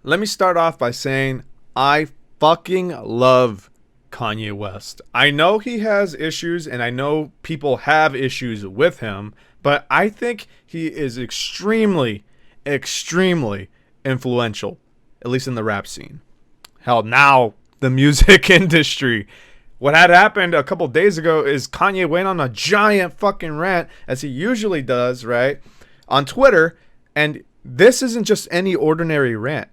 Let me start off by saying I fucking love Kanye West. I know he has issues and I know people have issues with him, but I think he is extremely influential, at least in the rap scene. Hell, now the music industry. What had happened a couple days ago is Kanye went on a giant fucking rant, as he usually does, right, on Twitter. And this isn't just any ordinary rant.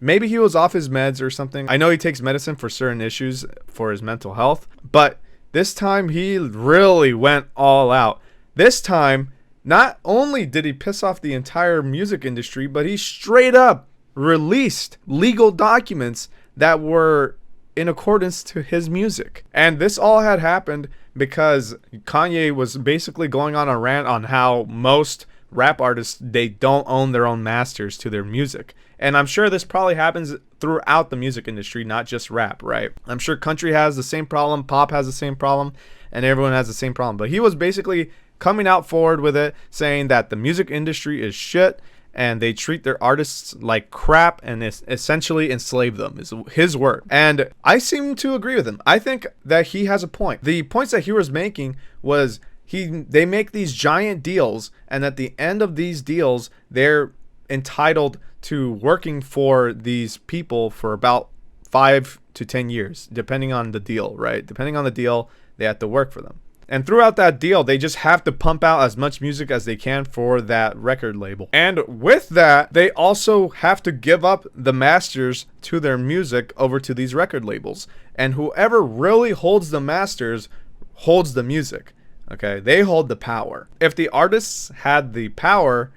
Maybe he was off his meds or something. I know he takes medicine for certain issues for his mental health, but this time he really went all out. This time, not only did he piss off the entire music industry, but he straight up released legal documents that were in accordance to his music. And this all had happened because Kanye was basically going on a rant on how most rap artists, they don't own their own masters to their music. And I'm sure this probably happens throughout the music industry, not just rap, right? I'm sure country has the same problem, pop has the same problem, and everyone has the same problem. But he was basically coming out forward with it, saying that the music industry is shit and they treat their artists like crap and essentially enslave them, is his word. And I seem to agree with him. I think that he has a point. The points that he was making was they make these giant deals, and at the end of these deals, they're entitled to working for these people for about 5 to 10 years, depending on the deal, right? Depending on the deal, they have to work for them. And throughout that deal, they just have to pump out as much music as they can for that record label. And with that, they also have to give up the masters to their music over to these record labels. And whoever really holds the masters holds the music. Okay, they hold the power. If the artists had the power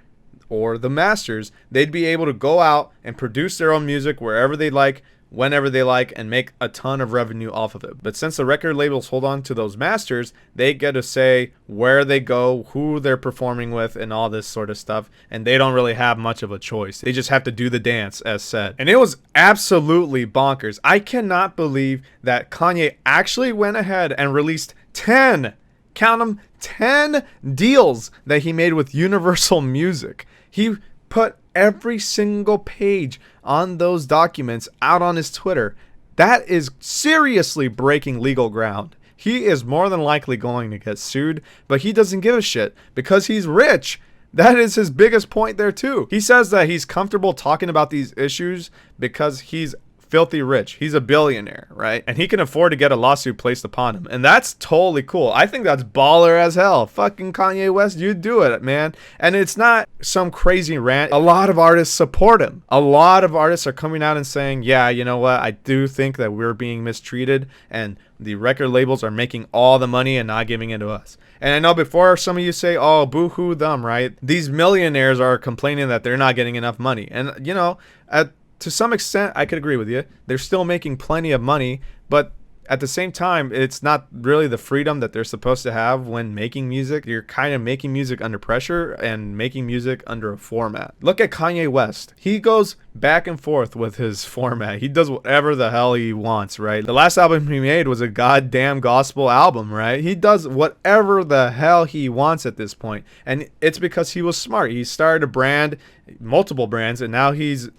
or the masters, they'd be able to go out and produce their own music wherever they like, whenever they like, and make a ton of revenue off of it. But since the record labels hold on to those masters, they get to say where they go, who they're performing with, and all this sort of stuff. And they don't really have much of a choice. They just have to do the dance, as said. And it was absolutely bonkers. I cannot believe that Kanye actually went ahead and released 10, count them, 10 deals that he made with Universal Music. He put every single page on those documents out on his Twitter. That is seriously breaking legal ground. He is more than likely going to get sued, but he doesn't give a shit because he's rich. That is his biggest point there too. He says that he's comfortable talking about these issues because he's filthy rich. He's a billionaire, right? And he can afford to get a lawsuit placed upon him. And that's totally cool. I think that's baller as hell. Fucking Kanye West, you do it, man. And it's not some crazy rant. A lot of artists support him. A lot of artists are coming out and saying, yeah, you know what? I do think that we're being mistreated and the record labels are making all the money and not giving it to us. And I know before some of you say, oh, boo-hoo them, right? These millionaires are complaining that they're not getting enough money. And, you know, to some extent, I could agree with you. They're still making plenty of money, but at the same time, it's not really the freedom that they're supposed to have when making music. You're kind of making music under pressure and making music under a format. Look at Kanye West. He goes back and forth with his format. He does whatever the hell he wants, right? The last album he made was a goddamn gospel album, right? He does whatever the hell he wants at this point. And it's because he was smart. He started a brand, multiple brands, and now he's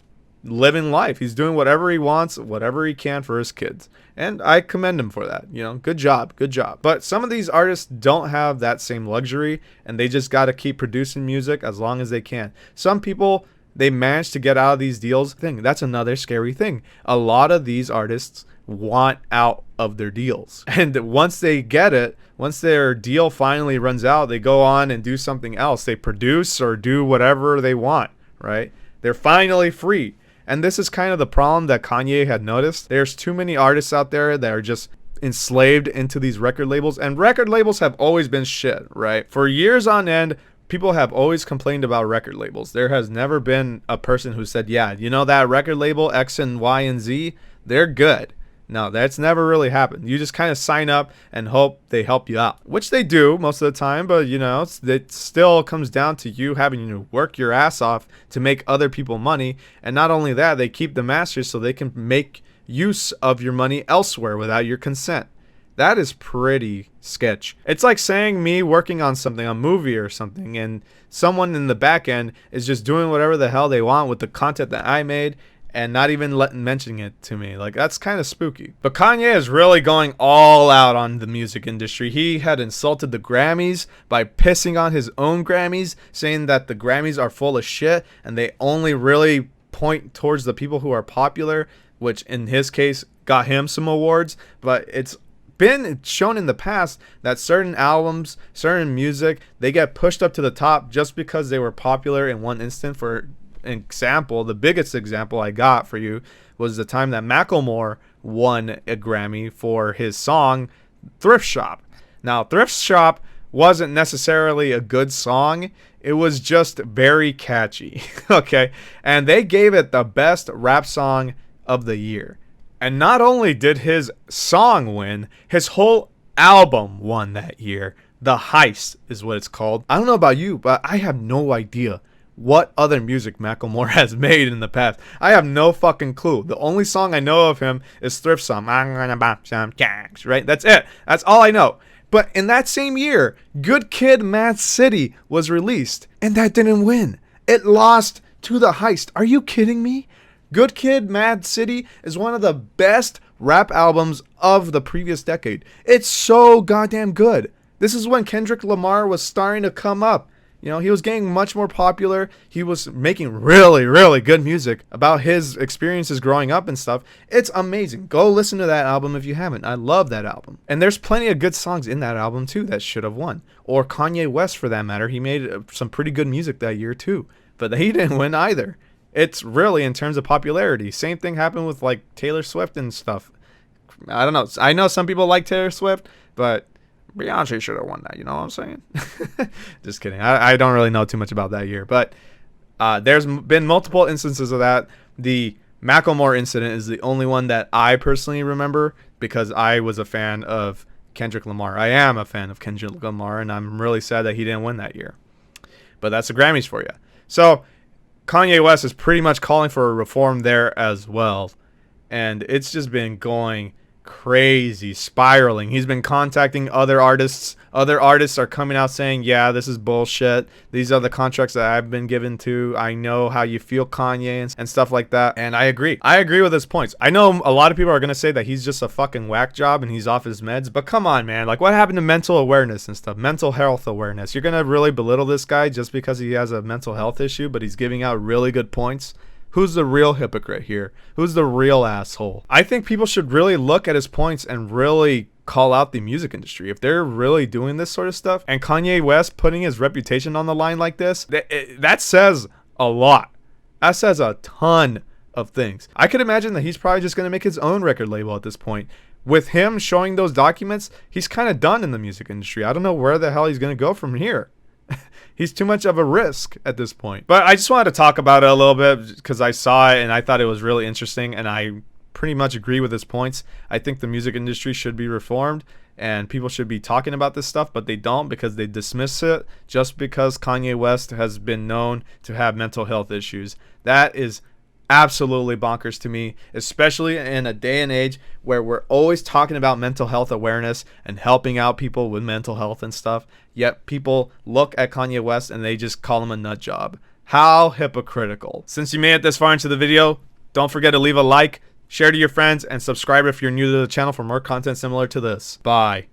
living life. He's doing whatever he wants, whatever he can for his kids. And I commend him for that. You know, good job. But some of these artists don't have that same luxury, and they just got to keep producing music as long as they can. Some people, they manage to get out of these deals. That's another scary thing. A lot of these artists want out of their deals. And once they get it, once their deal finally runs out, they go on and do something else. They produce or do whatever they want, right? They're finally free. And this is kind of the problem that Kanye had noticed. There's too many artists out there that are just enslaved into these record labels. And record labels have always been shit, right? For years on end, people have always complained about record labels. There has never been a person who said, yeah, you know that record label X and Y and Z, they're good. No, that's never really happened. You just kind of sign up and hope they help you out, which they do most of the time. But, you know, it still comes down to you having to work your ass off to make other people money. And not only that, they keep the masters so they can make use of your money elsewhere without your consent. That is pretty sketch. It's like saying me working on something, a movie or something, and someone in the back end is just doing whatever the hell they want with the content that I made. and not even mentioning it to me. Like, that's kind of spooky. But Kanye is really going all out on the music industry. He had insulted the Grammys by pissing on his own Grammys, saying that the Grammys are full of shit and they only really point towards the people who are popular, which in his case got him some awards. But it's been shown in the past that certain albums, certain music, they get pushed up to the top just because they were popular in one instant. For example, the biggest example I got for you was the time that Macklemore won a Grammy for his song Thrift Shop. Now, Thrift Shop wasn't necessarily a good song. It was just very catchy. Okay, and they gave it the best rap song of the year. And not only did his song win, his whole album won that year. The Heist is what it's called. I don't know about you, but I have no idea what other music Macklemore has made in the past. I have no fucking clue. The only song I know of him is Thrift Song. I'm gonna buy some jacks, right? That's it. That's all I know. But in that same year, Good Kid, Mad City was released, and that didn't win. It lost to The Heist. Are you kidding me? Good Kid, Mad City is one of the best rap albums of the previous decade. It's so goddamn good. This is when Kendrick Lamar was starting to come up. You know, he was getting much more popular. He was making really, really good music about his experiences growing up and stuff. It's amazing. Go listen to that album if you haven't. I love that album. And there's plenty of good songs in that album too that should have won. Or Kanye West, for that matter. He made some pretty good music that year too. But he didn't win either. It's really in terms of popularity. Same thing happened with like Taylor Swift and stuff. I don't know. I know some people like Taylor Swift, but Beyonce should have won that. You know what I'm saying? Just kidding. I don't really know too much about that year. But there's been multiple instances of that. The Macklemore incident is the only one that I personally remember because I was a fan of Kendrick Lamar. I am a fan of Kendrick Lamar, and I'm really sad that he didn't win that year. But that's the Grammys for you. So Kanye West is pretty much calling for a reform there as well. And it's just been going crazy, spiraling. He's been contacting other artists. Other artists are coming out saying, yeah, this is bullshit. These are the contracts that I've been given to. I know how you feel, Kanye, and stuff like that. And I agree. I agree with his points. I know a lot of people are going to say that he's just a fucking whack job and he's off his meds. But come on, man. Like, what happened to mental awareness and stuff? Mental health awareness. You're going to really belittle this guy just because he has a mental health issue, but he's giving out really good points? Who's the real hypocrite here? Who's the real asshole? I think people should really look at his points and really call out the music industry. If they're really doing this sort of stuff, and Kanye West putting his reputation on the line like this, that says a lot. That says a ton of things. I could imagine that he's probably just going to make his own record label at this point. With him showing those documents, he's kind of done in the music industry. I don't know where the hell he's going to go from here. He's too much of a risk at this point. But I just wanted to talk about it a little bit because I saw it and I thought it was really interesting, and I pretty much agree with his points. I think the music industry should be reformed and people should be talking about this stuff, but they don't because they dismiss it just because Kanye West has been known to have mental health issues. That is absolutely bonkers to me, especially in a day and age where we're always talking about mental health awareness and helping out people with mental health and stuff, yet people look at Kanye West and they just call him a nut job. How hypocritical. Since you made it this far into the video, don't forget to leave a like, share to your friends, and subscribe if you're new to the channel for more content similar to this. Bye.